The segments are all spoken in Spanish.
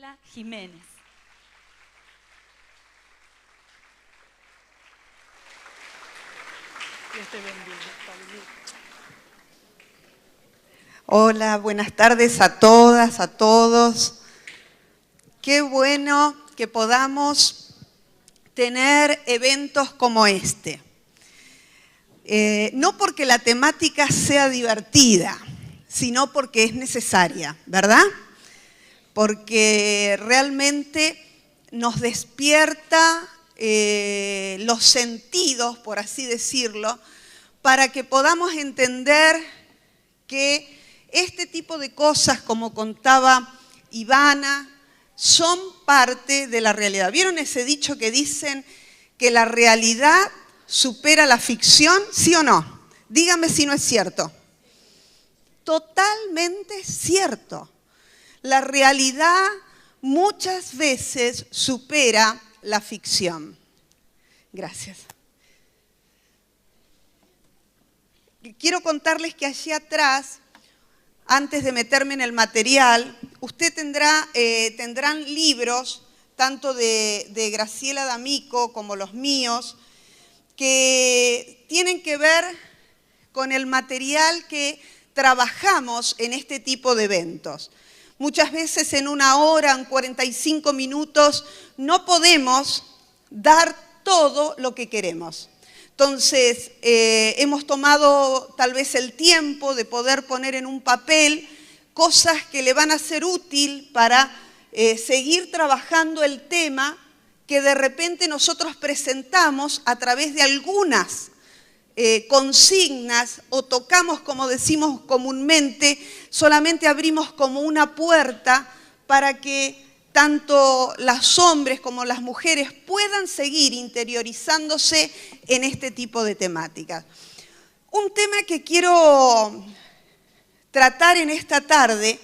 Graciela Jiménez. Dios te bendiga, Paulita. Hola, buenas tardes a todas, a todos. Qué bueno que podamos tener eventos como este. No porque la temática sea divertida, sino porque es necesaria, ¿verdad? Porque realmente nos despierta los sentidos, por así decirlo, para que podamos entender que este tipo de cosas, como contaba Ivana, son parte de la realidad. ¿Vieron ese dicho que dicen que la realidad supera la ficción? ¿Sí o no? Díganme si no es cierto. Totalmente cierto. La realidad muchas veces supera la ficción. Gracias. Quiero contarles que allí atrás, antes de meterme en el material, usted tendrán libros, tanto de Graciela D'Amico como los míos, que tienen que ver con el material que trabajamos en este tipo de eventos. Muchas veces en 1 hora, en 45 minutos, no podemos dar todo lo que queremos. Entonces, hemos tomado tal vez el tiempo de poder poner en un papel cosas que le van a ser útil para seguir trabajando el tema que de repente nosotros presentamos a través de algunas consignas o tocamos, como decimos comúnmente, solamente abrimos como una puerta para que tanto los hombres como las mujeres puedan seguir interiorizándose en este tipo de temáticas. Un tema que quiero tratar en esta tarde,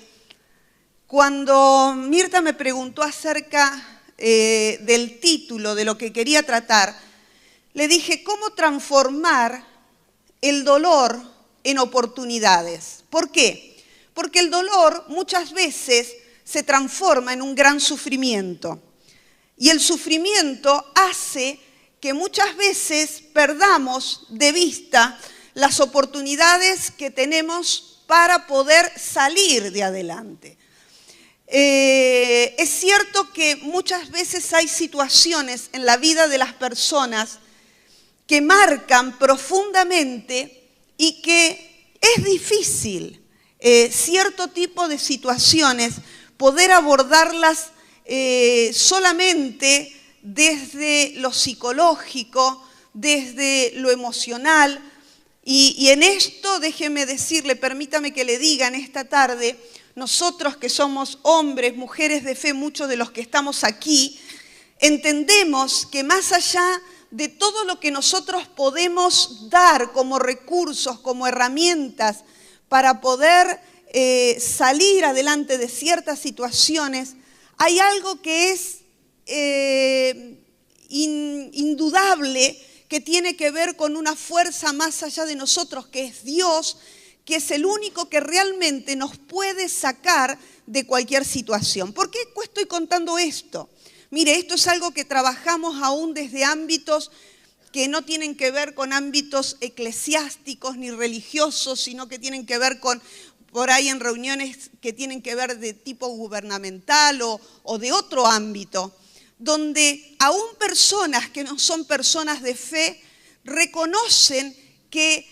cuando Mirta me preguntó acerca del título de lo que quería tratar, le dije, ¿cómo transformar el dolor en oportunidades? ¿Por qué? Porque el dolor muchas veces se transforma en un gran sufrimiento. Y el sufrimiento hace que muchas veces perdamos de vista las oportunidades que tenemos para poder salir de adelante. Es cierto que muchas veces hay situaciones en la vida de las personas que marcan profundamente y que es difícil cierto tipo de situaciones poder abordarlas solamente desde lo psicológico, desde lo emocional. Y en esto, déjeme decirle, permítame que le diga en esta tarde, nosotros que somos hombres, mujeres de fe, muchos de los que estamos aquí, entendemos que más allá de todo lo que nosotros podemos dar como recursos, como herramientas para poder salir adelante de ciertas situaciones, hay algo que es indudable, que tiene que ver con una fuerza más allá de nosotros, que es Dios, que es el único que realmente nos puede sacar de cualquier situación. ¿Por qué estoy contando esto? Mire, esto es algo que trabajamos aún desde ámbitos que no tienen que ver con ámbitos eclesiásticos ni religiosos, sino que tienen que ver con, por ahí en reuniones que tienen que ver de tipo gubernamental o de otro ámbito, donde aún personas que no son personas de fe reconocen que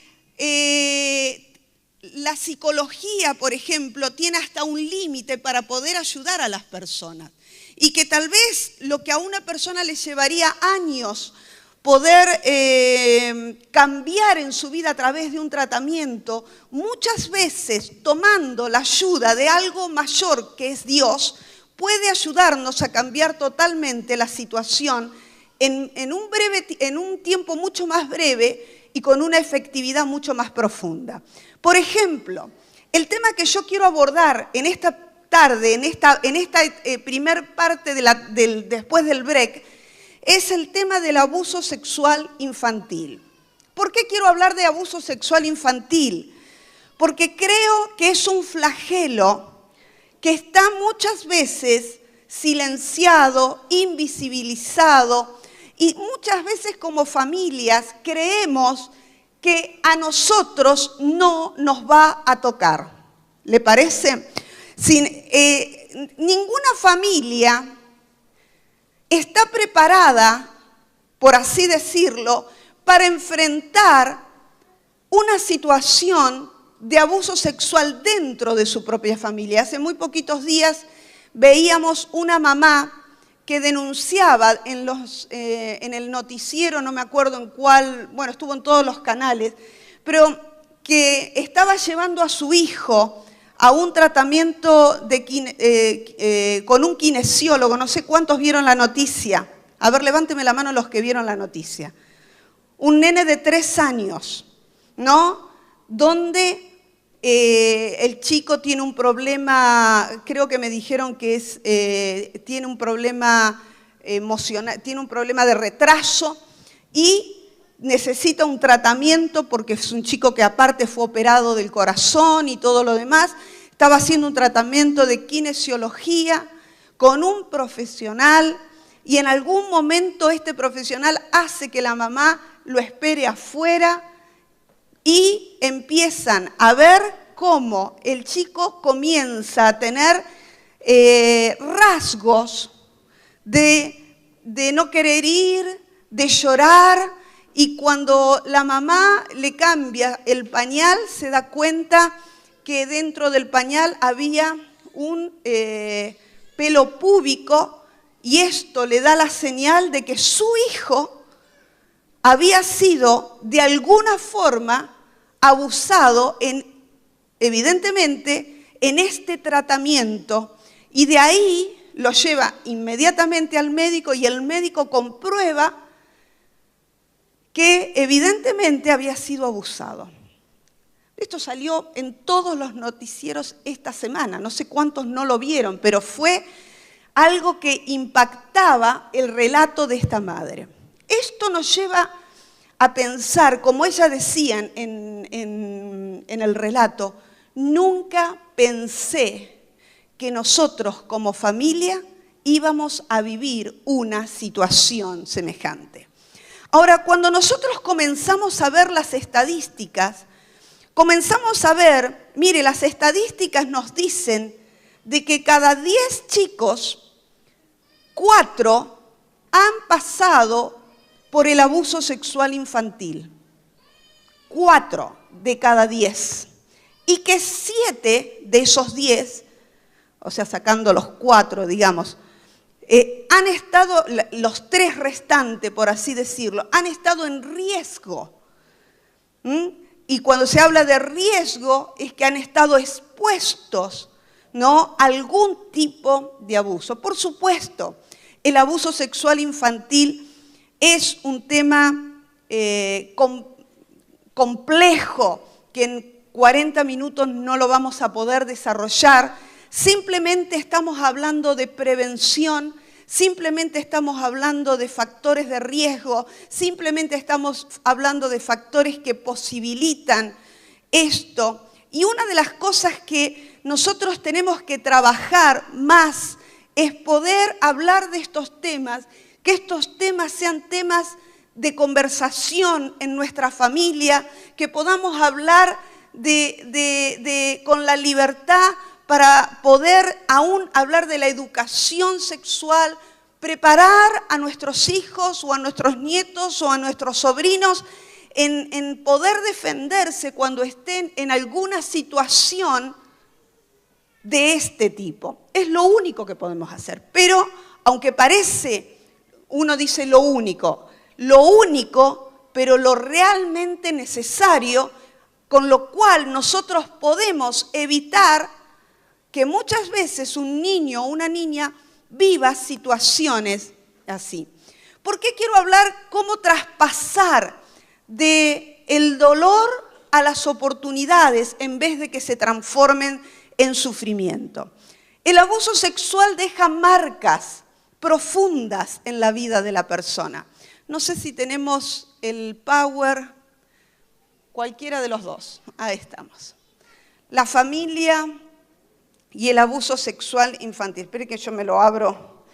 la psicología, por ejemplo, tiene hasta un límite para poder ayudar a las personas. Y que tal vez lo que a una persona le llevaría años poder cambiar en su vida a través de un tratamiento, muchas veces tomando la ayuda de algo mayor que es Dios, puede ayudarnos a cambiar totalmente la situación en un tiempo mucho más breve y con una efectividad mucho más profunda. Por ejemplo, el tema que yo quiero abordar en esta tarde, en esta primer parte después del break, es el tema del abuso sexual infantil. ¿Por qué quiero hablar de abuso sexual infantil? Porque creo que es un flagelo que está muchas veces silenciado, invisibilizado, y muchas veces como familias creemos que a nosotros no nos va a tocar. ¿Le parece? Ninguna familia está preparada, por así decirlo, para enfrentar una situación de abuso sexual dentro de su propia familia. Hace muy poquitos días veíamos una mamá que denunciaba en el noticiero, no me acuerdo en cuál, bueno, estuvo en todos los canales, pero que estaba llevando a su hijo a un tratamiento con un kinesiólogo. No sé cuántos vieron la noticia. A ver, levánteme la mano los que vieron la noticia. Un nene de 3 años, ¿no? Donde el chico tiene un problema, creo que me dijeron que tiene un problema emocional, tiene un problema de retraso y necesita un tratamiento porque es un chico que aparte fue operado del corazón y todo lo demás. Estaba haciendo un tratamiento de kinesiología con un profesional y en algún momento este profesional hace que la mamá lo espere afuera y empiezan a ver cómo el chico comienza a tener rasgos de no querer ir, de llorar, y cuando la mamá le cambia el pañal se da cuenta que dentro del pañal había un pelo púbico y esto le da la señal de que su hijo había sido de alguna forma abusado evidentemente en este tratamiento, y de ahí lo lleva inmediatamente al médico y el médico comprueba que evidentemente había sido abusado. Esto salió en todos los noticieros esta semana, no sé cuántos no lo vieron, pero fue algo que impactaba el relato de esta madre. Esto nos lleva a pensar, como ella decía en el relato, nunca pensé que nosotros como familia íbamos a vivir una situación semejante. Ahora, cuando nosotros comenzamos a ver las estadísticas, comenzamos a ver, mire, las estadísticas nos dicen de que cada 10 chicos, 4 han pasado por el abuso sexual infantil. 4 de cada 10. Y que 7 de esos 10, o sea, sacando los 4, digamos, han estado, los 3 restantes, por así decirlo, han estado en riesgo. Y cuando se habla de riesgo es que han estado expuestos, ¿no?, a algún tipo de abuso. Por supuesto, el abuso sexual infantil es un tema complejo que en 40 minutos no lo vamos a poder desarrollar. Simplemente estamos hablando de prevención, simplemente estamos hablando de factores de riesgo, simplemente estamos hablando de factores que posibilitan esto. Y una de las cosas que nosotros tenemos que trabajar más es poder hablar de estos temas, que estos temas sean temas de conversación en nuestra familia, que podamos hablar con la libertad para poder aún hablar de la educación sexual, preparar a nuestros hijos o a nuestros nietos o a nuestros sobrinos en poder defenderse cuando estén en alguna situación de este tipo. Es lo único que podemos hacer. Pero, aunque parece, uno dice lo único, pero lo realmente necesario, con lo cual nosotros podemos evitar que muchas veces un niño o una niña viva situaciones así. ¿Por qué quiero hablar cómo traspasar del dolor a las oportunidades en vez de que se transformen en sufrimiento? El abuso sexual deja marcas profundas en la vida de la persona. No sé si tenemos el power, cualquiera de los dos. Ahí estamos. La familia y el abuso sexual infantil. Espere que yo me lo abro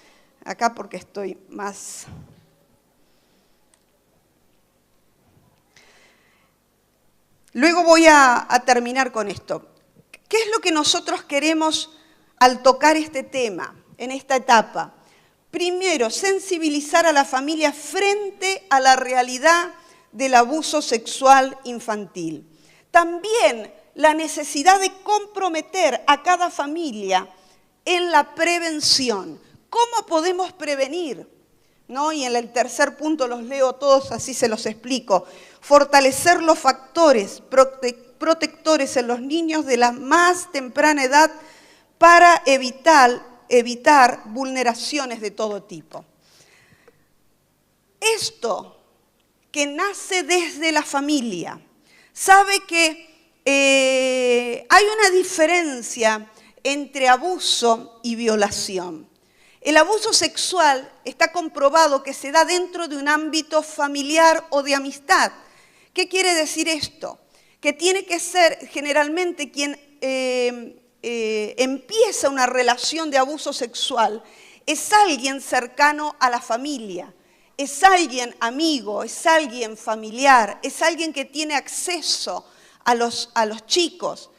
acá porque estoy más... Luego voy a terminar con esto. ¿Qué es lo que nosotros queremos al tocar este tema, en esta etapa? Primero, sensibilizar a la familia frente a la realidad del abuso sexual infantil. También la necesidad de comprometer a cada familia en la prevención. ¿Cómo podemos prevenir? ¿No? Y en el tercer punto los leo todos, así se los explico. Fortalecer los factores protectores en los niños de la más temprana edad para evitar vulneraciones de todo tipo. Esto que nace desde la familia, sabe que hay una diferencia entre abuso y violación. El abuso sexual está comprobado que se da dentro de un ámbito familiar o de amistad. ¿Qué quiere decir esto? Que tiene que ser generalmente quien empieza una relación de abuso sexual, es alguien cercano a la familia, es alguien amigo, es alguien familiar, es alguien que tiene acceso a los chicos.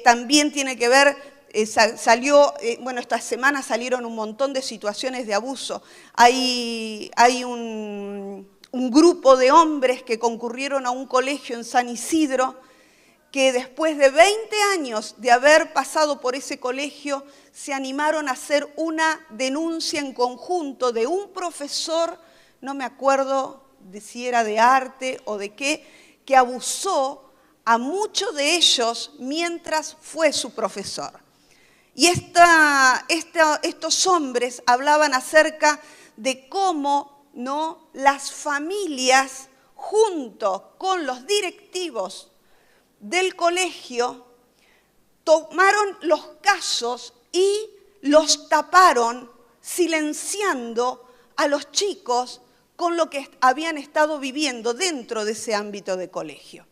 También tiene que ver... esta semana salieron un montón de situaciones de abuso. Hay un grupo de hombres que concurrieron a un colegio en San Isidro que después de 20 años de haber pasado por ese colegio se animaron a hacer una denuncia en conjunto de un profesor, no me acuerdo si era de arte o de qué, que abusó a muchos de ellos mientras fue su profesor. Y estos hombres hablaban acerca de cómo, ¿no?, las familias, junto con los directivos del colegio, tomaron los casos y los taparon, silenciando a los chicos con lo que habían estado viviendo dentro de ese ámbito de colegio.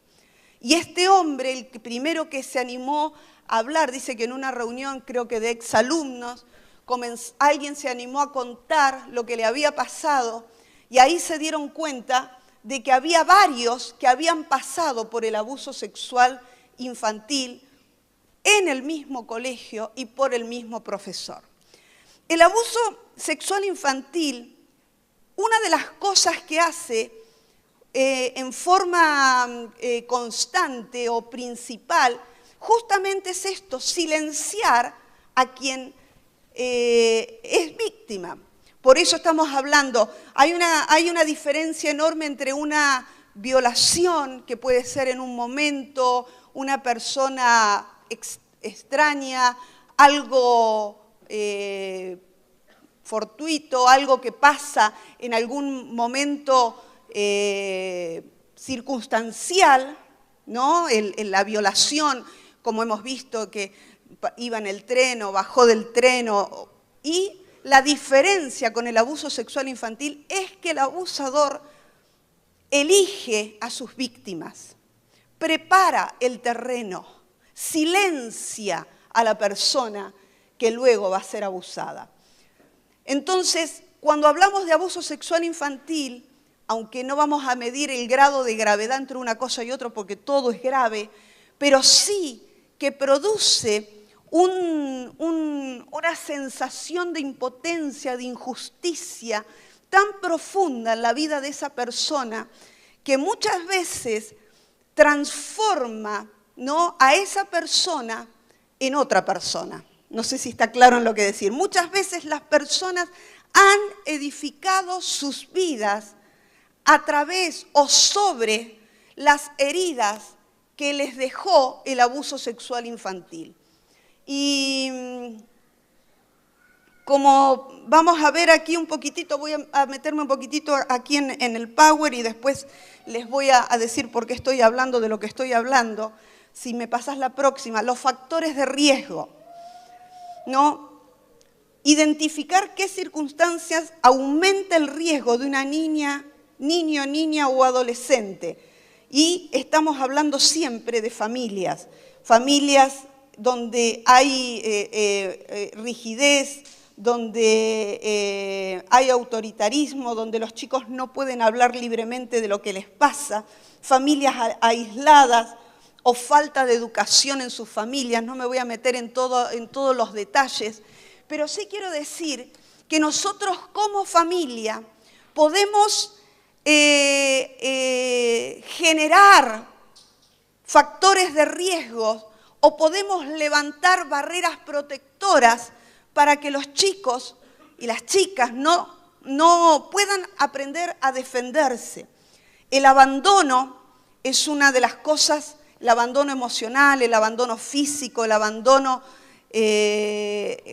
Y este hombre, el primero que se animó a hablar, dice que en una reunión, creo que de exalumnos, alguien se animó a contar lo que le había pasado y ahí se dieron cuenta de que había varios que habían pasado por el abuso sexual infantil en el mismo colegio y por el mismo profesor. El abuso sexual infantil, una de las cosas que hace en forma constante o principal, justamente es esto, silenciar a quien es víctima. Por eso estamos hablando, hay una diferencia enorme entre una violación, que puede ser en un momento, una persona extraña, algo fortuito, algo que pasa en algún momento circunstancial, ¿no? La violación, como hemos visto, que iba en el tren o bajó del tren. Y la diferencia con el abuso sexual infantil es que el abusador elige a sus víctimas, prepara el terreno, silencia a la persona que luego va a ser abusada. Entonces, cuando hablamos de abuso sexual infantil, aunque no vamos a medir el grado de gravedad entre una cosa y otra porque todo es grave, pero sí que produce una sensación de impotencia, de injusticia tan profunda en la vida de esa persona que muchas veces transforma, ¿no?, a esa persona en otra persona. No sé si está claro en lo que decir. Muchas veces las personas han edificado sus vidas a través o sobre las heridas que les dejó el abuso sexual infantil. Y como vamos a ver aquí un poquitito, voy a meterme un poquitito aquí en el Power y después les voy a decir por qué estoy hablando de lo que estoy hablando. Si me pasas la próxima, los factores de riesgo, ¿no? Identificar qué circunstancias aumenta el riesgo de una niña, niño o adolescente. Y estamos hablando siempre de familias donde hay rigidez, donde hay autoritarismo, donde los chicos no pueden hablar libremente de lo que les pasa, familias aisladas o falta de educación en sus familias. No me voy a meter en todos los detalles, pero sí quiero decir que nosotros como familia podemos generar factores de riesgo o podemos levantar barreras protectoras para que los chicos y las chicas no puedan aprender a defenderse. El abandono es una de las cosas, el abandono emocional, el abandono físico, el abandono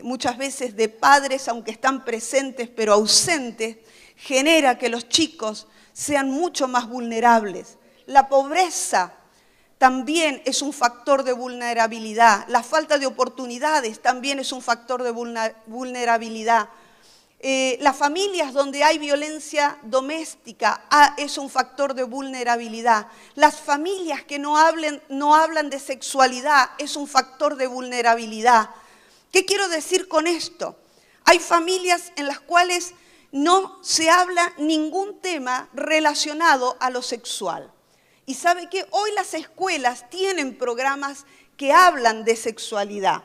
muchas veces de padres, aunque están presentes pero ausentes, genera que los chicos sean mucho más vulnerables. La pobreza también es un factor de vulnerabilidad. La falta de oportunidades también es un factor de vulnerabilidad. Las familias donde hay violencia doméstica es un factor de vulnerabilidad. Las familias que no hablan de sexualidad es un factor de vulnerabilidad. ¿Qué quiero decir con esto? Hay familias en las cuales no se habla ningún tema relacionado a lo sexual. Y ¿sabe qué? Hoy las escuelas tienen programas que hablan de sexualidad.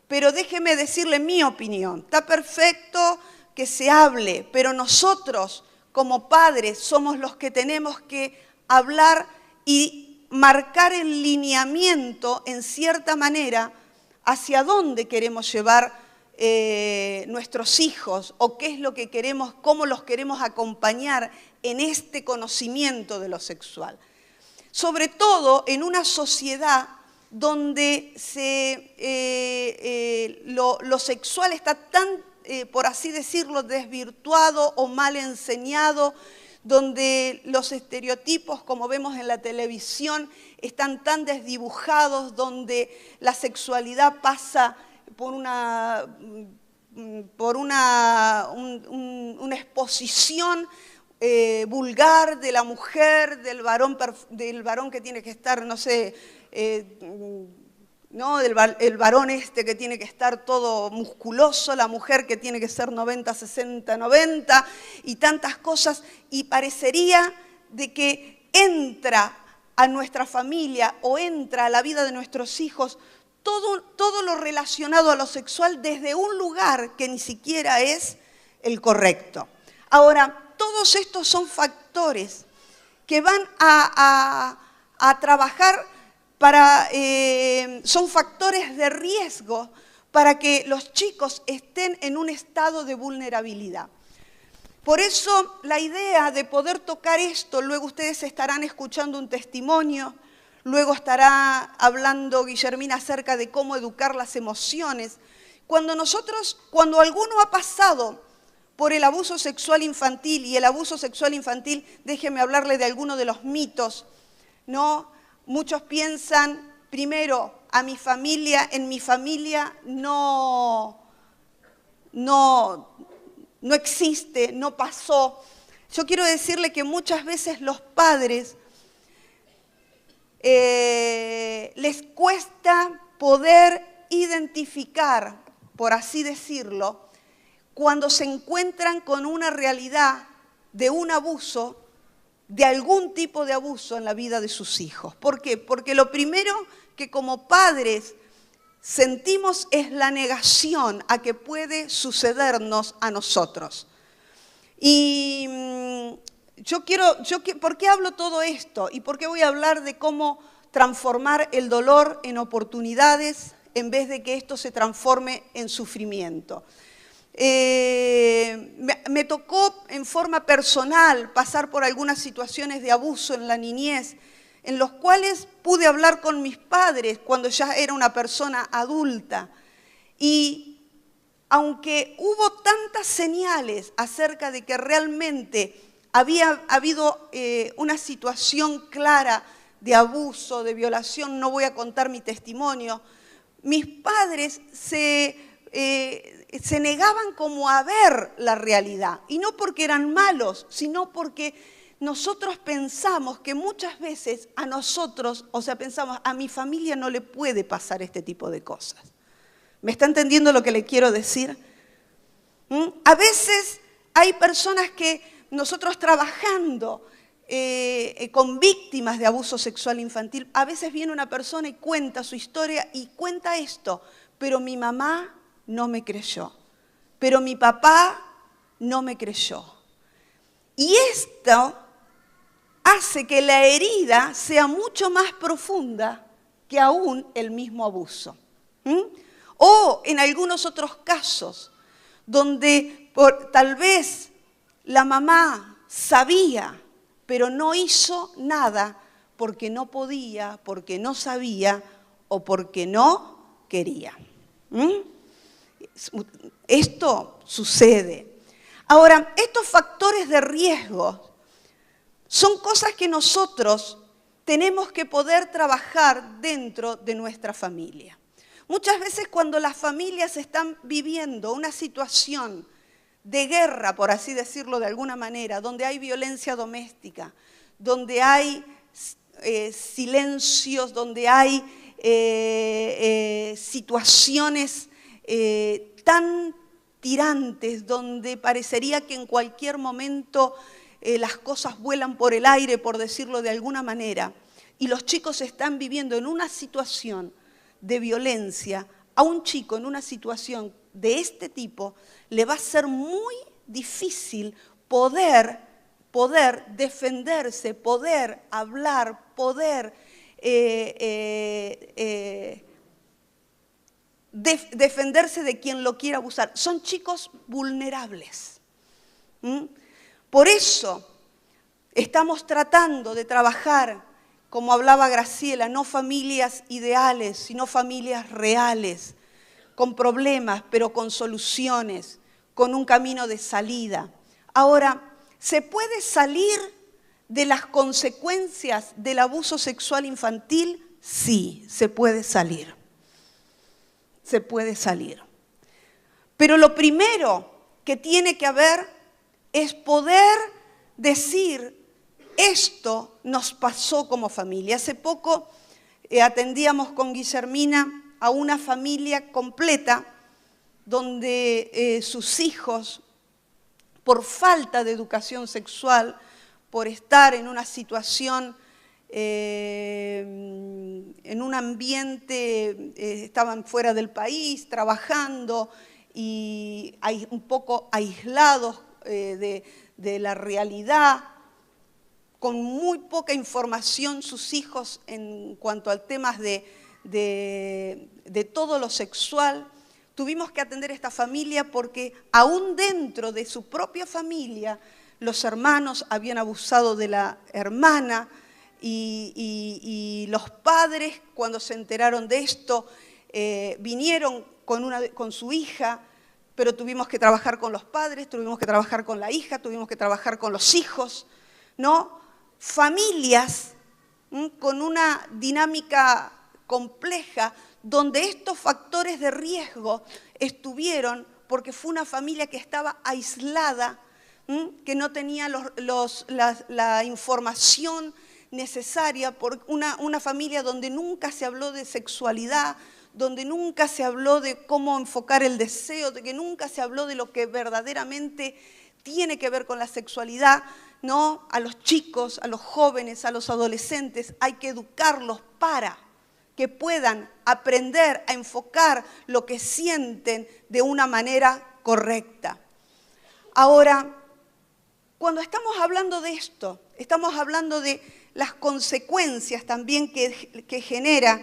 Pero déjeme decirle mi opinión. Está perfecto que se hable, pero nosotros como padres somos los que tenemos que hablar y marcar el lineamiento en cierta manera hacia dónde queremos llevar nuestros hijos o qué es lo que queremos, cómo los queremos acompañar en este conocimiento de lo sexual. Sobre todo en una sociedad donde lo sexual está tan, por así decirlo, desvirtuado o mal enseñado, donde los estereotipos, como vemos en la televisión, están tan desdibujados, donde la sexualidad pasa por una exposición vulgar de la mujer, del varón que tiene que estar, no sé, ¿no? El varón que tiene que estar todo musculoso, la mujer que tiene que ser 90, 60, 90 y tantas cosas, y parecería de que entra a nuestra familia o entra a la vida de nuestros hijos todo lo relacionado a lo sexual desde un lugar que ni siquiera es el correcto. Ahora, todos estos son factores que van a trabajar son factores de riesgo para que los chicos estén en un estado de vulnerabilidad. Por eso la idea de poder tocar esto, luego ustedes estarán escuchando un testimonio, luego estará hablando Guillermina acerca de cómo educar las emociones. Cuando alguno ha pasado por el abuso sexual infantil, y el abuso sexual infantil, déjeme hablarle de algunos de los mitos, ¿no? Muchos piensan, primero, en mi familia no existe, no pasó. Yo quiero decirle que muchas veces los padres les cuesta poder identificar, por así decirlo, cuando se encuentran con una realidad de un abuso, de algún tipo de abuso en la vida de sus hijos. ¿Por qué? Porque lo primero que como padres sentimos es la negación a que puede sucedernos a nosotros. Y ¿por qué hablo todo esto? ¿Y por qué voy a hablar de cómo transformar el dolor en oportunidades en vez de que esto se transforme en sufrimiento? Me tocó en forma personal pasar por algunas situaciones de abuso en la niñez, en los cuales pude hablar con mis padres cuando ya era una persona adulta. Y aunque hubo tantas señales acerca de que realmente había habido una situación clara de abuso, de violación, no voy a contar mi testimonio, mis padres se negaban como a ver la realidad, y no porque eran malos, sino porque nosotros pensamos que muchas veces a nosotros, o sea, pensamos, a mi familia no le puede pasar este tipo de cosas. ¿Me está entendiendo lo que le quiero decir? A veces hay personas que nosotros trabajando con víctimas de abuso sexual infantil, a veces viene una persona y cuenta su historia y cuenta esto, pero mi mamá no me creyó, pero mi papá no me creyó. Y esto hace que la herida sea mucho más profunda que aún el mismo abuso. O en algunos otros casos, donde tal vez la mamá sabía, pero no hizo nada porque no podía, porque no sabía o porque no quería. Esto sucede. Ahora, estos factores de riesgo son cosas que nosotros tenemos que poder trabajar dentro de nuestra familia. Muchas veces cuando las familias están viviendo una situación de guerra, por así decirlo de alguna manera, donde hay violencia doméstica, donde hay silencios, donde hay situaciones tan tirantes, donde parecería que en cualquier momento las cosas vuelan por el aire, por decirlo de alguna manera, y los chicos están viviendo en una situación de violencia, a un chico en una situación de este tipo le va a ser muy difícil poder defenderse, poder hablar, poder defenderse de quien lo quiera abusar. Son chicos vulnerables. Por eso estamos tratando de trabajar, como hablaba Graciela, no familias ideales, sino familias reales, con problemas, pero con soluciones, con un camino de salida. Ahora, ¿se puede salir de las consecuencias del abuso sexual infantil? Sí, se puede salir. Se puede salir. Pero lo primero que tiene que haber es poder decir, esto nos pasó como familia. Hace poco atendíamos con Guillermina a una familia completa donde sus hijos, por falta de educación sexual, por estar en una situación, en un ambiente, estaban fuera del país, trabajando y un poco aislados de la realidad, con muy poca información sus hijos en cuanto a temas de todo lo sexual. Tuvimos que atender a esta familia porque aún dentro de su propia familia los hermanos habían abusado de la hermana y los padres, cuando se enteraron de esto, vinieron con su hija, pero tuvimos que trabajar con los padres, tuvimos que trabajar con la hija, tuvimos que trabajar con los hijos, ¿no? Familias con una dinámica compleja donde estos factores de riesgo estuvieron porque fue una familia que estaba aislada, que no tenía la información necesaria, por una familia donde nunca se habló de sexualidad, donde nunca se habló de cómo enfocar el deseo, de que nunca se habló de lo que verdaderamente tiene que ver con la sexualidad, ¿no? A los chicos, a los jóvenes, a los adolescentes, hay que educarlos para que puedan aprender a enfocar lo que sienten de una manera correcta. Ahora, cuando estamos hablando de esto, estamos hablando de las consecuencias también que genera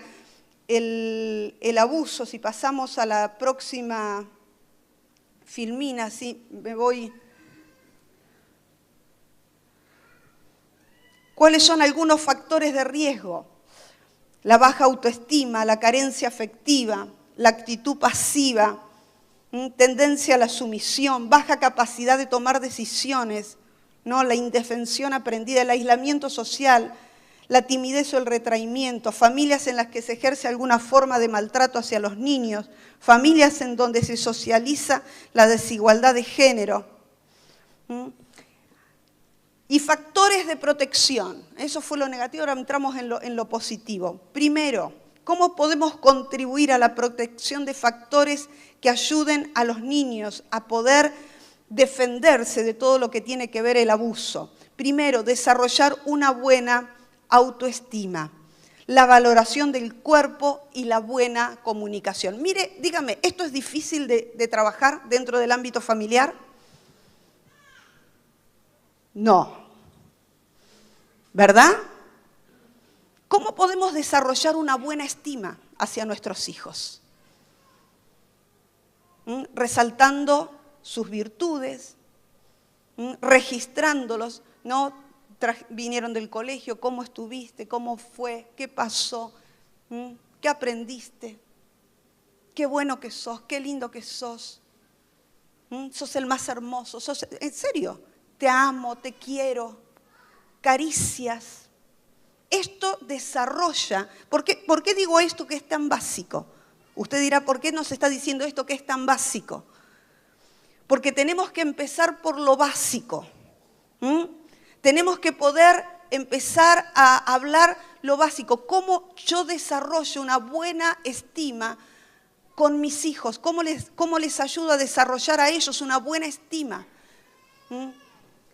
el abuso. Si pasamos a la próxima filmina, sí, me voy. ¿Cuáles son algunos factores de riesgo? La baja autoestima, la carencia afectiva, la actitud pasiva, tendencia a la sumisión, baja capacidad de tomar decisiones, ¿no? La indefensión aprendida, el aislamiento social, la timidez o el retraimiento, familias en las que se ejerce alguna forma de maltrato hacia los niños, familias en donde se socializa la desigualdad de género. Y factores de protección. Eso fue lo negativo, ahora entramos en lo positivo. Primero, ¿cómo podemos contribuir a la protección de factores que ayuden a los niños a poder defenderse de todo lo que tiene que ver el abuso? Primero, desarrollar una buena autoestima, la valoración del cuerpo y la buena comunicación. Mire, dígame, ¿esto es difícil de trabajar dentro del ámbito familiar? No. ¿Verdad? ¿Cómo podemos desarrollar una buena estima hacia nuestros hijos? Resaltando sus virtudes, registrándolos, ¿no? Vinieron del colegio, ¿cómo estuviste? ¿Cómo fue? ¿Qué pasó? ¿Qué aprendiste? Qué bueno que sos, qué lindo que sos. Sos el más hermoso, en serio, te amo, te quiero. Caricias. Esto desarrolla. ¿Por qué digo esto que es tan básico? Usted dirá, ¿por qué nos está diciendo esto que es tan básico? Porque tenemos que empezar por lo básico. Tenemos que poder empezar a hablar lo básico. ¿Cómo yo desarrollo una buena estima con mis hijos? ¿Cómo les ayudo a desarrollar a ellos una buena estima?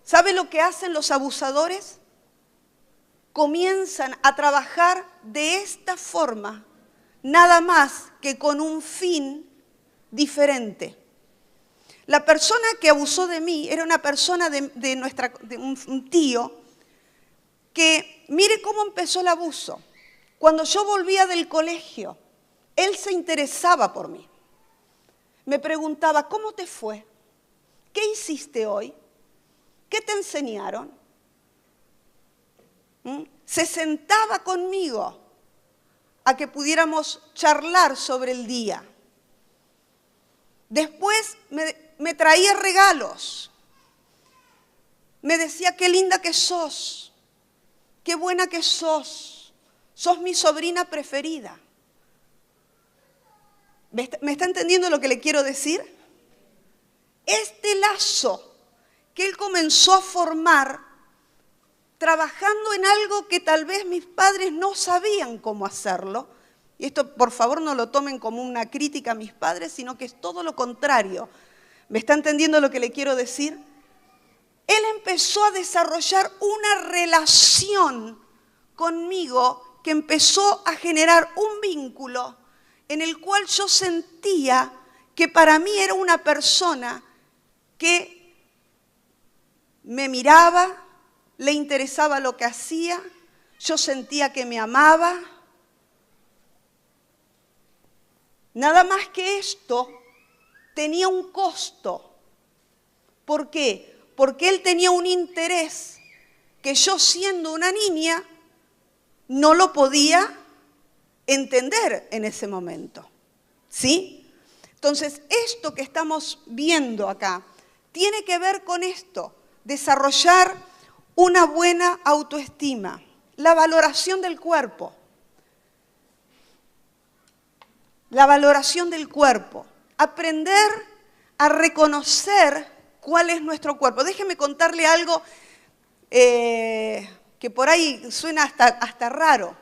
¿Sabe lo que hacen los abusadores? Comienzan a trabajar de esta forma, nada más que con un fin diferente. La persona que abusó de mí era una persona de un tío que, mire cómo empezó el abuso. Cuando yo volvía del colegio, él se interesaba por mí. Me preguntaba, ¿cómo te fue? ¿Qué hiciste hoy? ¿Qué te enseñaron? Se sentaba conmigo a que pudiéramos charlar sobre el día. Después me traía regalos. Me decía, qué linda que sos, qué buena que sos mi sobrina preferida. ¿Me está entendiendo lo que le quiero decir? Este lazo que él comenzó a formar trabajando en algo que tal vez mis padres no sabían cómo hacerlo. Y esto, por favor, no lo tomen como una crítica a mis padres, sino que es todo lo contrario. ¿Me está entendiendo lo que le quiero decir? Él empezó a desarrollar una relación conmigo que empezó a generar un vínculo en el cual yo sentía que para mí era una persona que me miraba, le interesaba lo que hacía, yo sentía que me amaba. Nada más que esto tenía un costo. ¿Por qué? Porque él tenía un interés que yo, siendo una niña, no lo podía entender en ese momento. ¿Sí? Entonces, esto que estamos viendo acá tiene que ver con esto. Desarrollar una buena autoestima, la valoración del cuerpo. La valoración del cuerpo. Aprender a reconocer cuál es nuestro cuerpo. Déjeme contarle algo que por ahí suena hasta raro.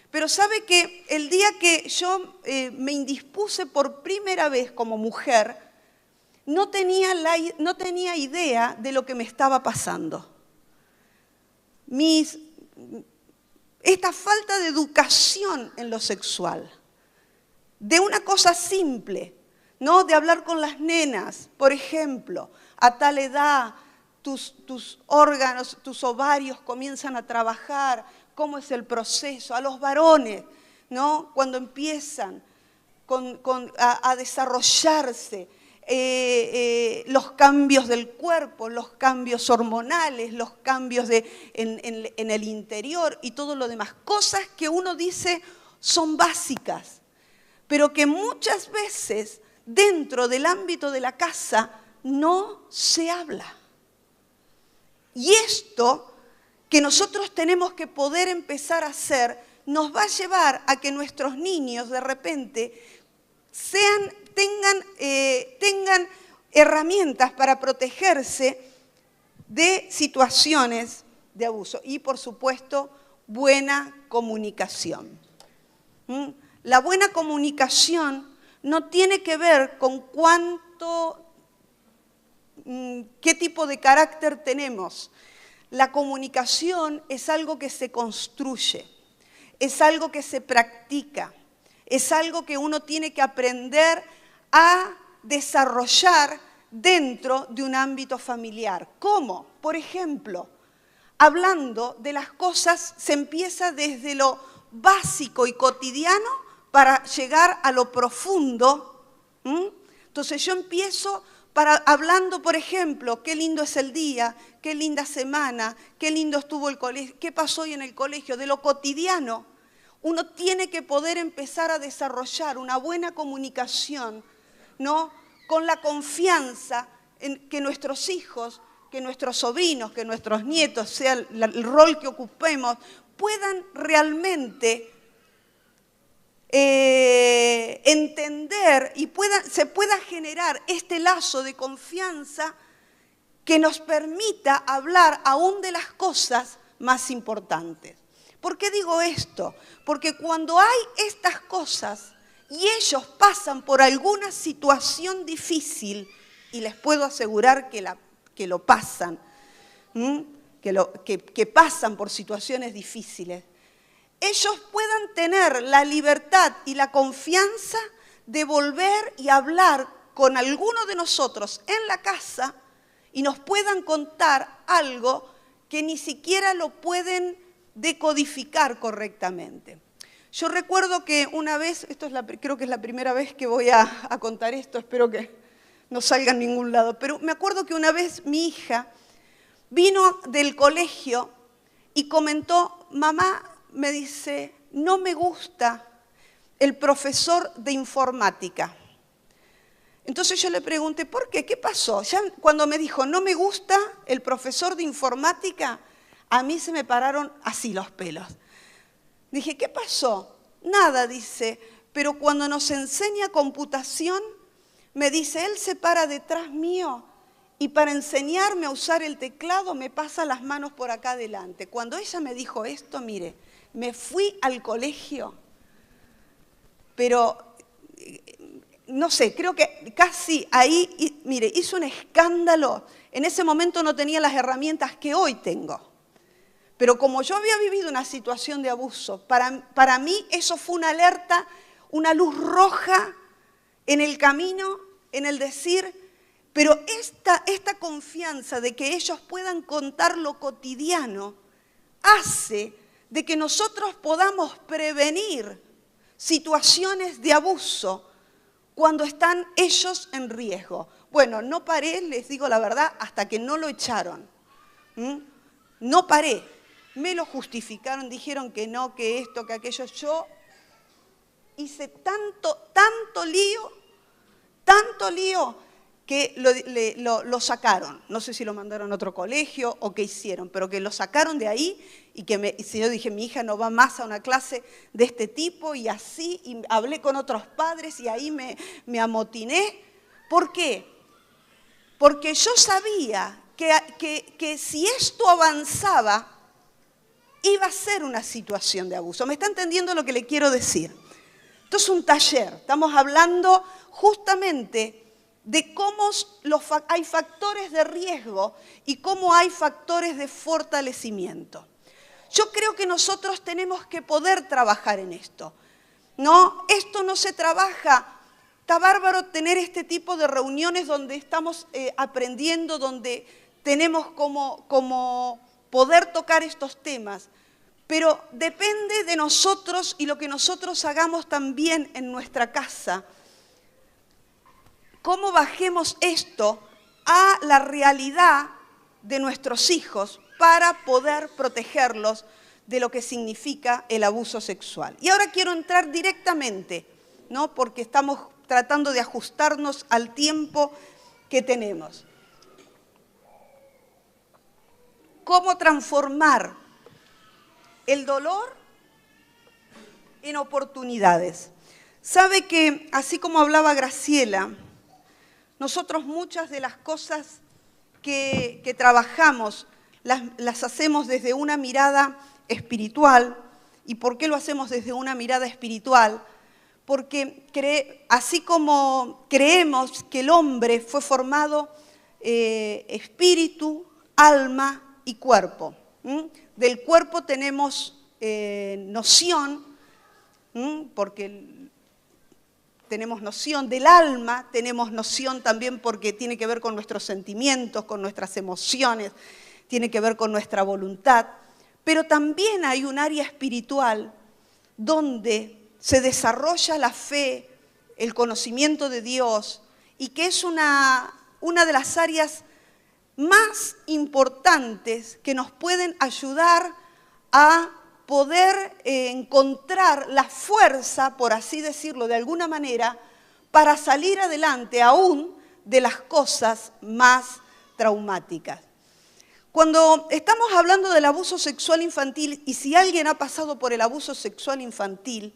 Pero sabe que el día que yo me indispuse por primera vez como mujer, no tenía idea de lo que me estaba pasando. Esta falta de educación en lo sexual, de una cosa simple, ¿no? De hablar con las nenas, por ejemplo, a tal edad tus órganos, tus ovarios comienzan a trabajar, cómo es el proceso, a los varones, ¿no? Cuando empiezan a desarrollarse, los cambios del cuerpo, los cambios hormonales, los cambios en el interior y todo lo demás. Cosas que uno dice son básicas, pero que muchas veces dentro del ámbito de la casa no se habla. Y esto que nosotros tenemos que poder empezar a hacer nos va a llevar a que nuestros niños de repente tengan herramientas para protegerse de situaciones de abuso. Y, por supuesto, buena comunicación. La buena comunicación no tiene que ver con qué tipo de carácter tenemos. La comunicación es algo que se construye, es algo que se practica, es algo que uno tiene que aprender a desarrollar dentro de un ámbito familiar. ¿Cómo? Por ejemplo, hablando de las cosas, se empieza desde lo básico y cotidiano para llegar a lo profundo. Entonces yo empiezo hablando, por ejemplo, qué lindo es el día, qué linda semana, qué lindo estuvo el colegio, qué pasó hoy en el colegio, de lo cotidiano. Uno tiene que poder empezar a desarrollar una buena comunicación, ¿no? Con la confianza en que nuestros hijos, que nuestros sobrinos, que nuestros nietos, sea el rol que ocupemos, puedan realmente entender y se pueda generar este lazo de confianza que nos permita hablar aún de las cosas más importantes. ¿Por qué digo esto? Porque cuando hay estas cosas y ellos pasan por alguna situación difícil, y les puedo asegurar que lo pasan, que pasan por situaciones difíciles, ellos puedan tener la libertad y la confianza de volver y hablar con alguno de nosotros en la casa y nos puedan contar algo que ni siquiera lo pueden decodificar correctamente. Yo recuerdo que una vez, creo que es la primera vez que voy a contar esto, espero que no salga en ningún lado, pero me acuerdo que una vez mi hija vino del colegio y comentó, mamá, me dice, no me gusta el profesor de informática. Entonces yo le pregunté, ¿por qué? ¿Qué pasó? Ya cuando me dijo, no me gusta el profesor de informática, a mí se me pararon así los pelos. Dije, ¿qué pasó? Nada, dice, pero cuando nos enseña computación, me dice, él se para detrás mío y para enseñarme a usar el teclado me pasa las manos por acá adelante. Cuando ella me dijo esto, mire, me fui al colegio, pero no sé, creo que casi ahí, mire, hizo un escándalo. En ese momento no tenía las herramientas que hoy tengo. Pero como yo había vivido una situación de abuso, para mí eso fue una alerta, una luz roja en el camino, en el decir, pero esta confianza de que ellos puedan contar lo cotidiano hace de que nosotros podamos prevenir situaciones de abuso cuando están ellos en riesgo. Bueno, no paré, les digo la verdad, hasta que no lo echaron. No paré. Me lo justificaron, dijeron que no, que esto, que aquello. Yo hice tanto lío, que lo sacaron. No sé si lo mandaron a otro colegio o qué hicieron, pero que lo sacaron de ahí y yo dije, mi hija no va más a una clase de este tipo y así, y hablé con otros padres y ahí me amotiné. ¿Por qué? Porque yo sabía que si esto avanzaba, iba a ser una situación de abuso. ¿Me está entendiendo lo que le quiero decir? Esto es un taller, estamos hablando justamente de cómo hay factores de riesgo y cómo hay factores de fortalecimiento. Yo creo que nosotros tenemos que poder trabajar en esto. No, esto no se trabaja. Está bárbaro tener este tipo de reuniones donde estamos aprendiendo, donde tenemos como poder tocar estos temas. Pero depende de nosotros y lo que nosotros hagamos también en nuestra casa. Cómo bajemos esto a la realidad de nuestros hijos para poder protegerlos de lo que significa el abuso sexual. Y ahora quiero entrar directamente, ¿no? Porque estamos tratando de ajustarnos al tiempo que tenemos. ¿Cómo transformar el dolor en oportunidades? Sabe que, así como hablaba Graciela, nosotros muchas de las cosas que trabajamos, las hacemos desde una mirada espiritual. ¿Y por qué lo hacemos desde una mirada espiritual? Porque así como creemos que el hombre fue formado espíritu, alma y cuerpo. Del cuerpo tenemos noción, porque tenemos noción del alma, tenemos noción también porque tiene que ver con nuestros sentimientos, con nuestras emociones, tiene que ver con nuestra voluntad. Pero también hay un área espiritual donde se desarrolla la fe, el conocimiento de Dios, y que es una de las áreas más importantes que nos pueden ayudar a poder encontrar la fuerza, por así decirlo de alguna manera, para salir adelante aún de las cosas más traumáticas. Cuando estamos hablando del abuso sexual infantil, y si alguien ha pasado por el abuso sexual infantil,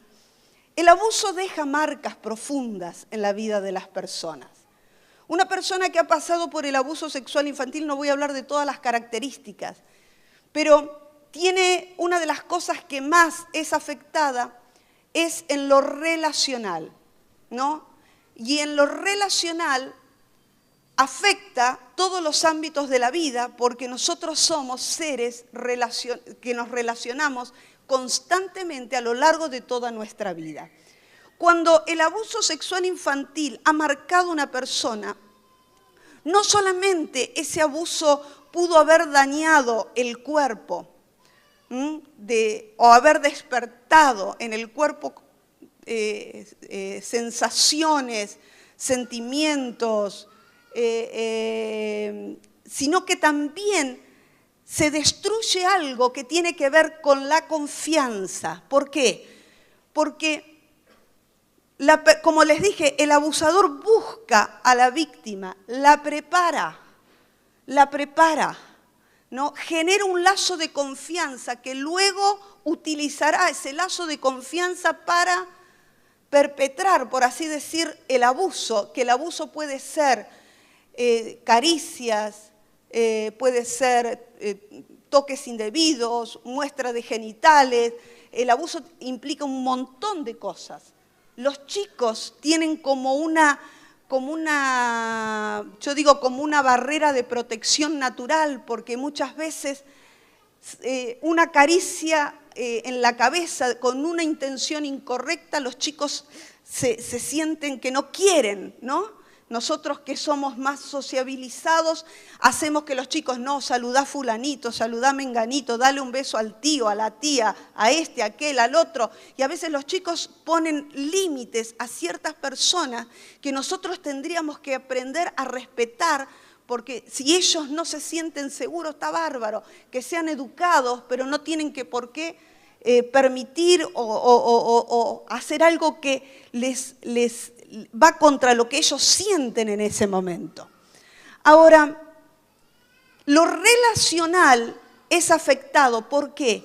el abuso deja marcas profundas en la vida de las personas. Una persona que ha pasado por el abuso sexual infantil, no voy a hablar de todas las características, pero tiene una de las cosas que más es afectada es en lo relacional, ¿no? Y en lo relacional afecta todos los ámbitos de la vida porque nosotros somos seres que nos relacionamos constantemente a lo largo de toda nuestra vida. Cuando el abuso sexual infantil ha marcado a una persona, no solamente ese abuso pudo haber dañado el cuerpo o haber despertado en el cuerpo sensaciones, sentimientos, sino que también se destruye algo que tiene que ver con la confianza. ¿Por qué? Porque, como les dije, el abusador busca a la víctima, la prepara, ¿no? Genera un lazo de confianza que luego utilizará ese lazo de confianza para perpetrar, por así decir, el abuso, que el abuso puede ser caricias, puede ser toques indebidos, muestra de genitales. El abuso implica un montón de cosas. Los chicos tienen como una barrera de protección natural, porque muchas veces una caricia en la cabeza con una intención incorrecta, los chicos se sienten que no quieren, ¿no? Nosotros que somos más sociabilizados, hacemos que los chicos, no, saludá fulanito, saludá menganito, dale un beso al tío, a la tía, a este, a aquel, al otro. Y a veces los chicos ponen límites a ciertas personas que nosotros tendríamos que aprender a respetar, porque si ellos no se sienten seguros, está bárbaro, que sean educados, pero no tienen que por qué permitir o hacer algo que les va contra lo que ellos sienten en ese momento. Ahora, lo relacional es afectado. ¿Por qué?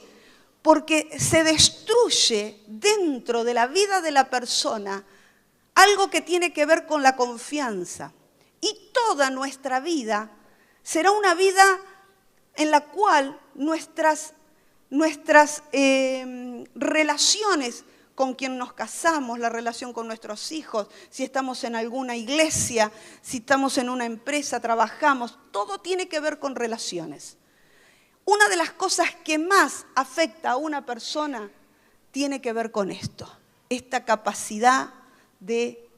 Porque se destruye dentro de la vida de la persona algo que tiene que ver con la confianza. Y toda nuestra vida será una vida en la cual nuestras relaciones con quien nos casamos, la relación con nuestros hijos, si estamos en alguna iglesia, si estamos en una empresa, trabajamos, todo tiene que ver con relaciones. Una de las cosas que más afecta a una persona tiene que ver con esto, esta capacidad de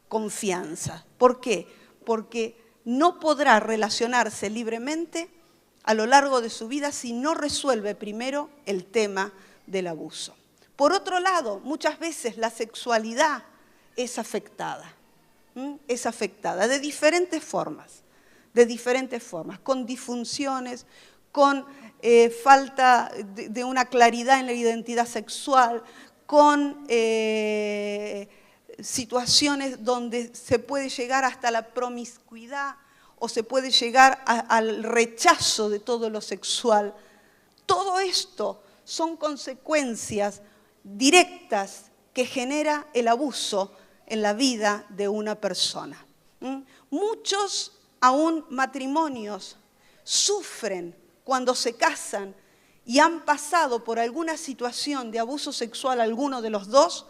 confianza. ¿Por qué? Porque no podrá relacionarse libremente a lo largo de su vida si no resuelve primero el tema del abuso. Por otro lado, muchas veces la sexualidad es afectada de diferentes formas, con disfunciones, con falta de una claridad en la identidad sexual, con situaciones donde se puede llegar hasta la promiscuidad o se puede llegar al rechazo de todo lo sexual. Todo esto son consecuencias directas que genera el abuso en la vida de una persona. Muchos, aún matrimonios, sufren cuando se casan y han pasado por alguna situación de abuso sexual alguno de los dos,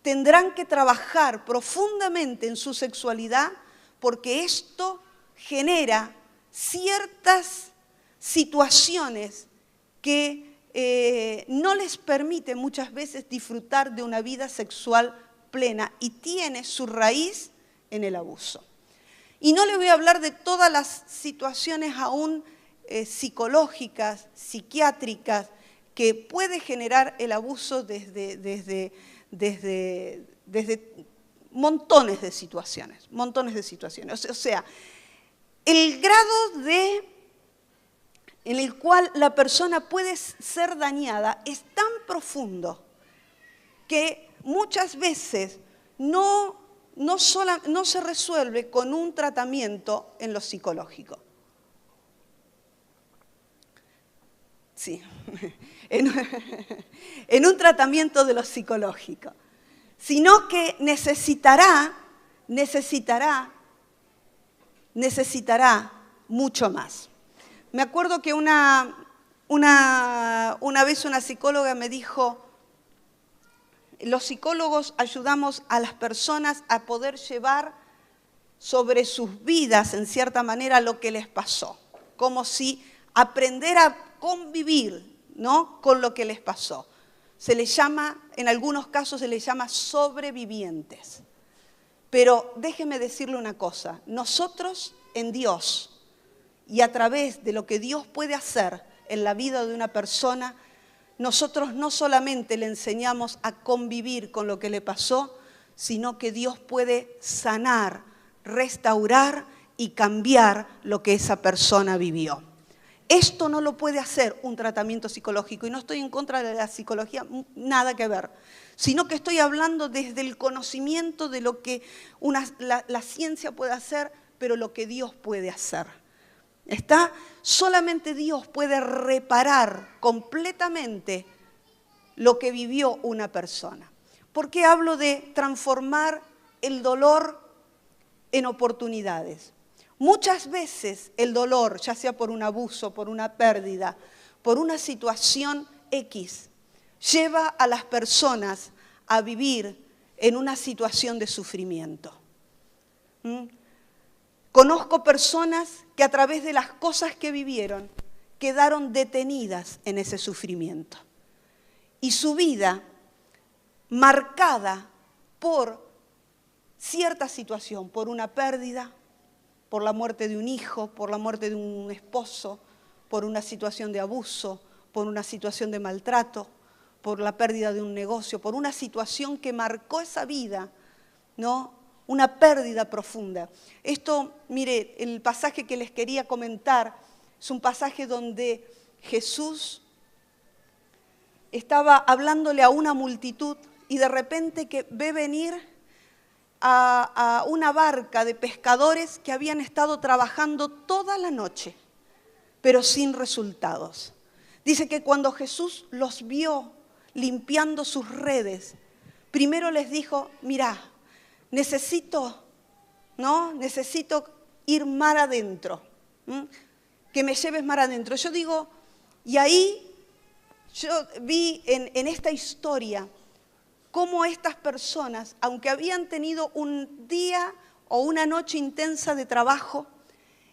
tendrán que trabajar profundamente en su sexualidad porque esto genera ciertas situaciones que no les permite muchas veces disfrutar de una vida sexual plena y tiene su raíz en el abuso. Y no le voy a hablar de todas las situaciones aún psicológicas, psiquiátricas, que puede generar el abuso desde montones de situaciones. O sea, el grado en el cual la persona puede ser dañada es tan profundo que muchas veces no se resuelve con un tratamiento en lo psicológico. Sí, en un tratamiento de lo psicológico, sino que necesitará mucho más. Me acuerdo que una vez una psicóloga me dijo, los psicólogos ayudamos a las personas a poder llevar sobre sus vidas, en cierta manera, lo que les pasó, como si aprender a convivir, ¿no?, con lo que les pasó. Se les llama, en algunos casos se les llama sobrevivientes. Pero déjeme decirle una cosa, nosotros en Dios y a través de lo que Dios puede hacer en la vida de una persona, nosotros no solamente le enseñamos a convivir con lo que le pasó, sino que Dios puede sanar, restaurar y cambiar lo que esa persona vivió. Esto no lo puede hacer un tratamiento psicológico, y no estoy en contra de la psicología, nada que ver, sino que estoy hablando desde el conocimiento de lo que la ciencia puede hacer, pero lo que Dios puede hacer. Solamente Dios puede reparar completamente lo que vivió una persona. ¿Por qué hablo de transformar el dolor en oportunidades? Muchas veces el dolor, ya sea por un abuso, por una pérdida, por una situación X, lleva a las personas a vivir en una situación de sufrimiento. Conozco personas que a través de las cosas que vivieron quedaron detenidas en ese sufrimiento. Y su vida marcada por cierta situación, por una pérdida, por la muerte de un hijo, por la muerte de un esposo, por una situación de abuso, por una situación de maltrato, por la pérdida de un negocio, por una situación que marcó esa vida, ¿no? Una pérdida profunda. Esto, mire, el pasaje que les quería comentar es un pasaje donde Jesús estaba hablándole a una multitud y de repente que ve venir a una barca de pescadores que habían estado trabajando toda la noche, pero sin resultados. Dice que cuando Jesús los vio limpiando sus redes, primero les dijo, mirá, necesito ir mar adentro, que me lleves mar adentro. Yo digo, y ahí yo vi en esta historia cómo estas personas, aunque habían tenido un día o una noche intensa de trabajo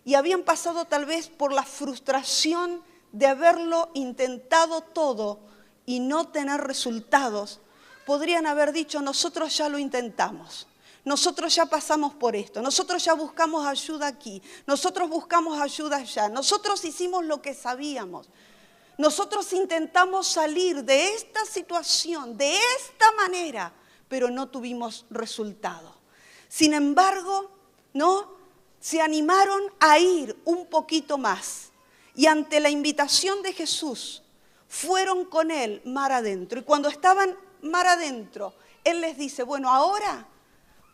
y habían pasado tal vez por la frustración de haberlo intentado todo y no tener resultados, podrían haber dicho, nosotros ya lo intentamos. Nosotros ya pasamos por esto, nosotros ya buscamos ayuda aquí, nosotros buscamos ayuda allá, nosotros hicimos lo que sabíamos. Nosotros intentamos salir de esta situación, de esta manera, pero no tuvimos resultado. Sin embargo, ¿no?, se animaron a ir un poquito más y ante la invitación de Jesús fueron con Él mar adentro. Y cuando estaban mar adentro, Él les dice, bueno, ahora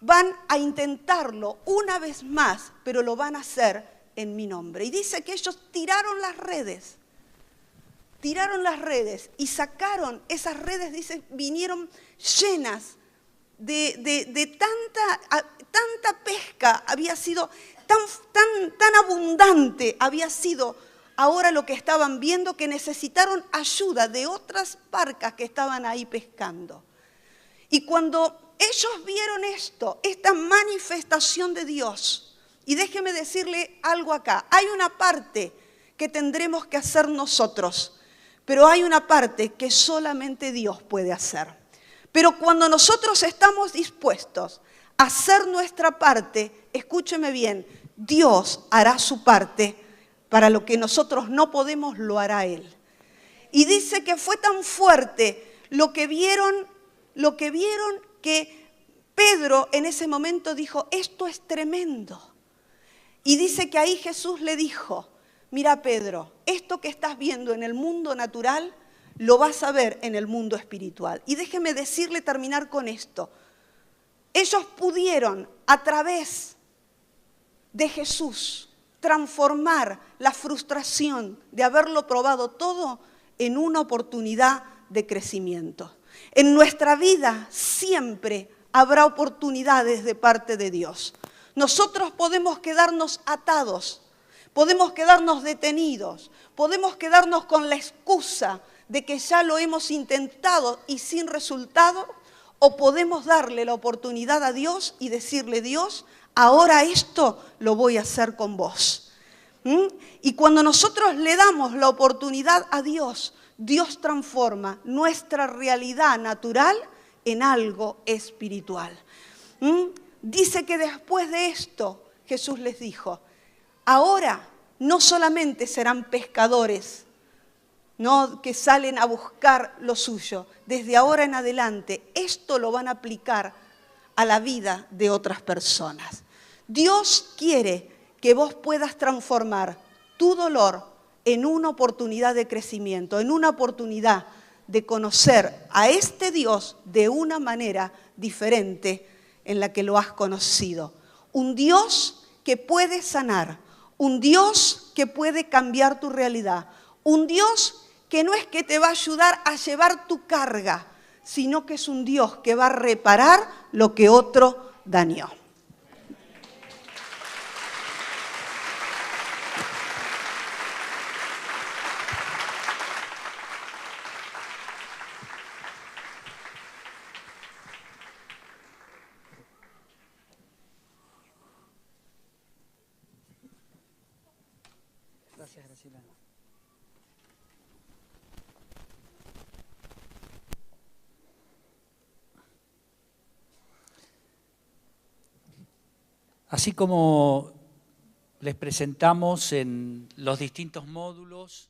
van a intentarlo una vez más, pero lo van a hacer en mi nombre. Y dice que ellos tiraron las redes y sacaron esas redes, dice, vinieron llenas de tanta pesca, había sido tan abundante, había sido ahora lo que estaban viendo, que necesitaron ayuda de otras barcas que estaban ahí pescando. Y cuando ellos vieron esto, esta manifestación de Dios, y déjeme decirle algo acá, hay una parte que tendremos que hacer nosotros, pero hay una parte que solamente Dios puede hacer. Pero cuando nosotros estamos dispuestos a hacer nuestra parte, escúcheme bien, Dios hará su parte, para lo que nosotros no podemos lo hará Él. Y dice que fue tan fuerte lo que vieron que Pedro en ese momento dijo, esto es tremendo. Y dice que ahí Jesús le dijo, mira Pedro, esto que estás viendo en el mundo natural, lo vas a ver en el mundo espiritual. Y déjeme decirle, terminar con esto. Ellos pudieron, a través de Jesús, transformar la frustración de haberlo probado todo en una oportunidad de crecimiento. En nuestra vida siempre habrá oportunidades de parte de Dios. Nosotros podemos quedarnos atados, podemos quedarnos detenidos, podemos quedarnos con la excusa de que ya lo hemos intentado y sin resultado, o podemos darle la oportunidad a Dios y decirle, Dios, ahora esto lo voy a hacer con vos. Y cuando nosotros le damos la oportunidad a Dios, Dios transforma nuestra realidad natural en algo espiritual. Dice que después de esto, Jesús les dijo, ahora no solamente serán pescadores, no que salen a buscar lo suyo, desde ahora en adelante, esto lo van a aplicar a la vida de otras personas. Dios quiere que vos puedas transformar tu dolor en una oportunidad de crecimiento, en una oportunidad de conocer a este Dios de una manera diferente en la que lo has conocido. Un Dios que puede sanar, un Dios que puede cambiar tu realidad, un Dios que no es que te va a ayudar a llevar tu carga, sino que es un Dios que va a reparar lo que otro dañó. Gracias, Graciela. Así como les presentamos en los distintos módulos,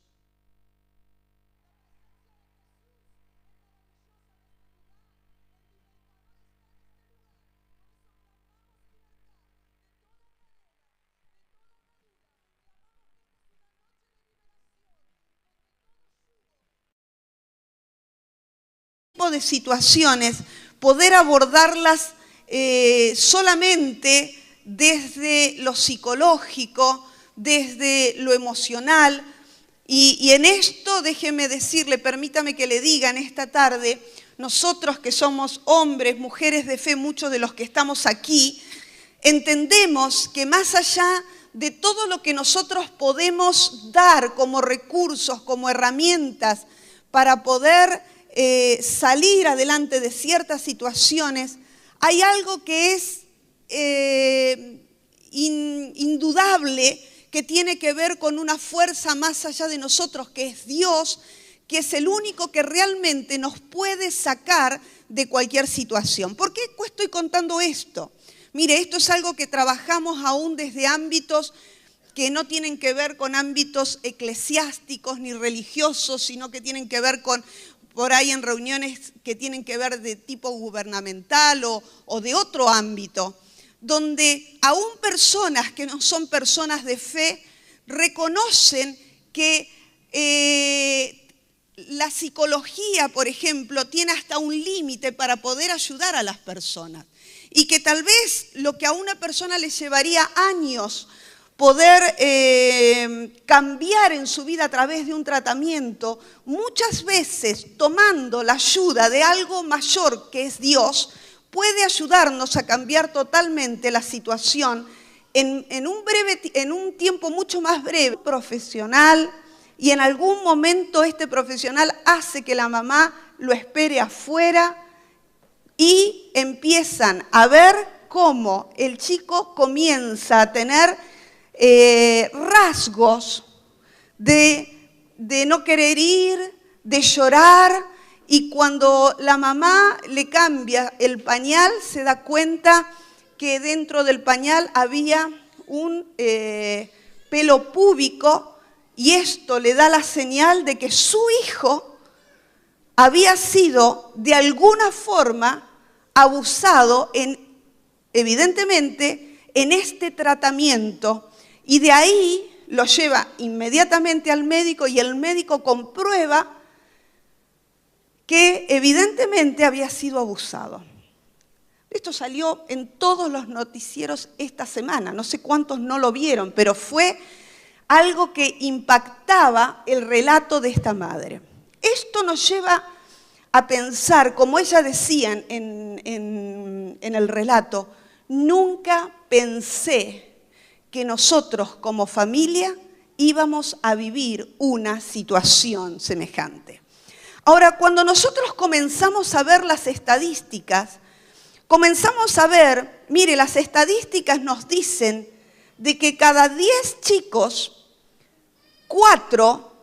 de situaciones, poder abordarlas solamente desde lo psicológico, desde lo emocional. Y en esto, déjeme decirle, permítame que le diga en esta tarde, nosotros que somos hombres, mujeres de fe, muchos de los que estamos aquí, entendemos que más allá de todo lo que nosotros podemos dar como recursos, como herramientas para poder salir adelante de ciertas situaciones, hay algo que es indudable, que tiene que ver con una fuerza más allá de nosotros, que es Dios, que es el único que realmente nos puede sacar de cualquier situación. ¿Por qué estoy contando esto? Mire, esto es algo que trabajamos aún desde ámbitos que no tienen que ver con ámbitos eclesiásticos ni religiosos, sino que tienen que ver con, por ahí en reuniones que tienen que ver de tipo gubernamental o de otro ámbito, donde aún personas que no son personas de fe reconocen que la psicología, por ejemplo, tiene hasta un límite para poder ayudar a las personas. Y que tal vez lo que a una persona le llevaría años poder cambiar en su vida a través de un tratamiento, muchas veces tomando la ayuda de algo mayor que es Dios, puede ayudarnos a cambiar totalmente la situación en un tiempo mucho más breve, profesional, y en algún momento este profesional hace que la mamá lo espere afuera y empiezan a ver cómo el chico comienza a tener rasgos de no querer ir, de llorar, y cuando la mamá le cambia el pañal se da cuenta que dentro del pañal había un pelo púbico, y esto le da la señal de que su hijo había sido de alguna forma abusado, evidentemente, en este tratamiento, y de ahí lo lleva inmediatamente al médico y el médico comprueba que evidentemente había sido abusado. Esto salió en todos los noticieros esta semana, no sé cuántos no lo vieron, pero fue algo que impactaba el relato de esta madre. Esto nos lleva a pensar, como ella decía en el relato, nunca pensé que nosotros como familia íbamos a vivir una situación semejante. Ahora, cuando nosotros comenzamos a ver las estadísticas, comenzamos a ver, mire, las estadísticas nos dicen de que cada 10 chicos, 4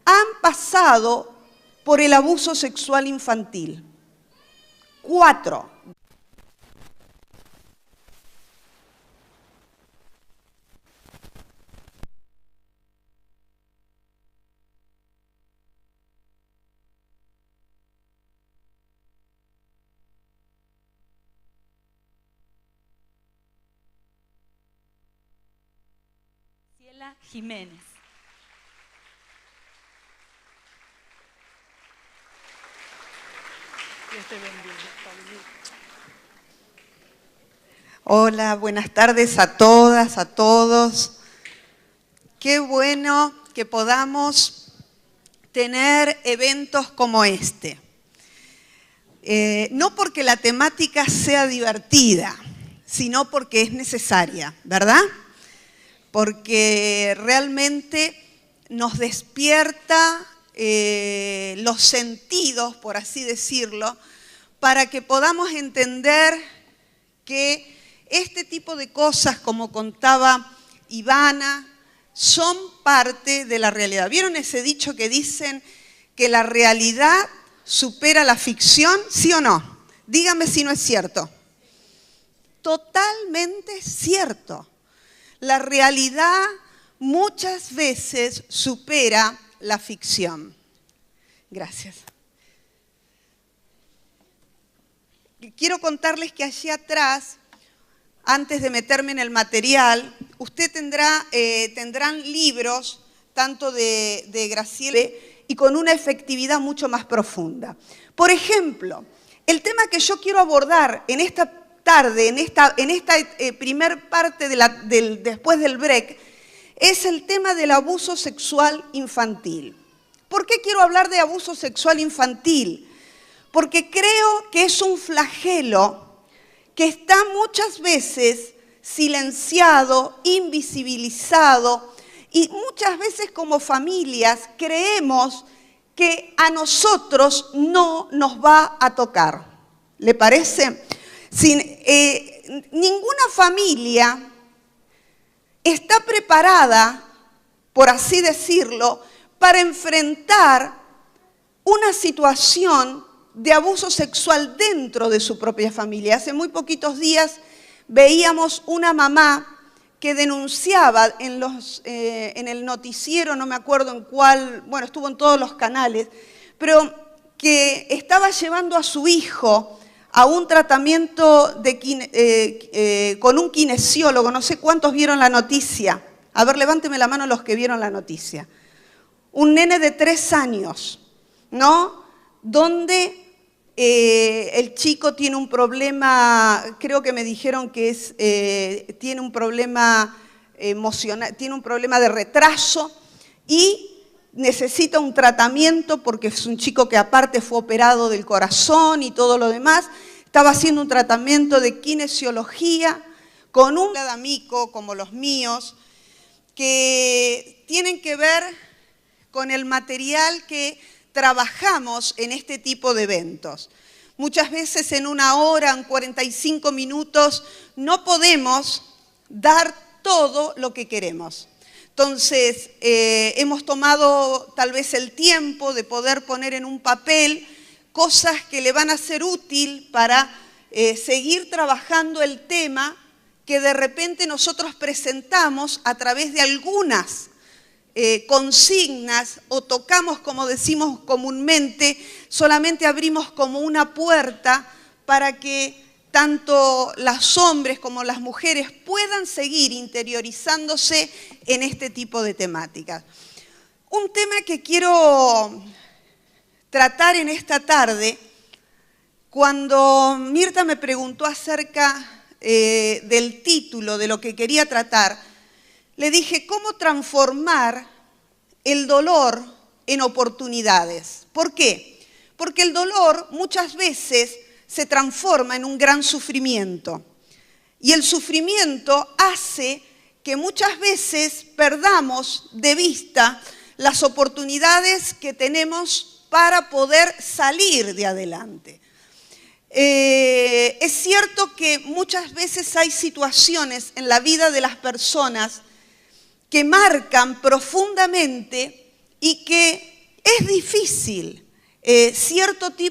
han pasado por el abuso sexual infantil. 4. Jiménez. Dios te bendiga. Hola, buenas tardes a todas, a todos. Qué bueno que podamos tener eventos como este. No porque la temática sea divertida, sino porque es necesaria, ¿verdad? Porque realmente nos despierta los sentidos, por así decirlo, para que podamos entender que este tipo de cosas, como contaba Ivana, son parte de la realidad. ¿Vieron ese dicho que dicen que la realidad supera la ficción? ¿Sí o no? Díganme si no es cierto. Totalmente cierto. La realidad muchas veces supera la ficción. Gracias. Quiero contarles que allí atrás, antes de meterme en el material, usted tendrán libros, tanto de Graciela, y con una efectividad mucho más profunda. Por ejemplo, el tema que yo quiero abordar en esta tarde, en esta primer parte después del break, es el tema del abuso sexual infantil. ¿Por qué quiero hablar de abuso sexual infantil? Porque creo que es un flagelo que está muchas veces silenciado, invisibilizado, y muchas veces como familias creemos que a nosotros no nos va a tocar. ¿Le parece? Ninguna familia está preparada, por así decirlo, para enfrentar una situación de abuso sexual dentro de su propia familia. Hace muy poquitos días veíamos una mamá que denunciaba en el noticiero, no me acuerdo en cuál, bueno, estuvo en todos los canales, pero que estaba llevando a su hijo a un tratamiento con un kinesiólogo. No sé cuántos vieron la noticia. A ver, levánteme la mano los que vieron la noticia. Un nene de 3 años, ¿no? Donde el chico tiene un problema, creo que me dijeron que tiene un problema emocional, tiene un problema de retraso y necesita un tratamiento porque es un chico que aparte fue operado del corazón y todo lo demás. Estaba haciendo un tratamiento de kinesiología con un amigo como los míos, que tienen que ver con el material que trabajamos en este tipo de eventos. Muchas veces en 1 hora, en 45 minutos, no podemos dar todo lo que queremos. Entonces, hemos tomado tal vez el tiempo de poder poner en un papel cosas que le van a ser útil para seguir trabajando el tema que de repente nosotros presentamos a través de algunas consignas o tocamos, como decimos comúnmente, solamente abrimos como una puerta para que tanto los hombres como las mujeres puedan seguir interiorizándose en este tipo de temáticas. Un tema que quiero tratar en esta tarde, cuando Mirta me preguntó acerca del título de lo que quería tratar, le dije, ¿cómo transformar el dolor en oportunidades? ¿Por qué? Porque el dolor muchas veces se transforma en un gran sufrimiento. Y el sufrimiento hace que muchas veces perdamos de vista las oportunidades que tenemos para poder salir de adelante. Es cierto que muchas veces hay situaciones en la vida de las personas que marcan profundamente y que es difícil cierto tipo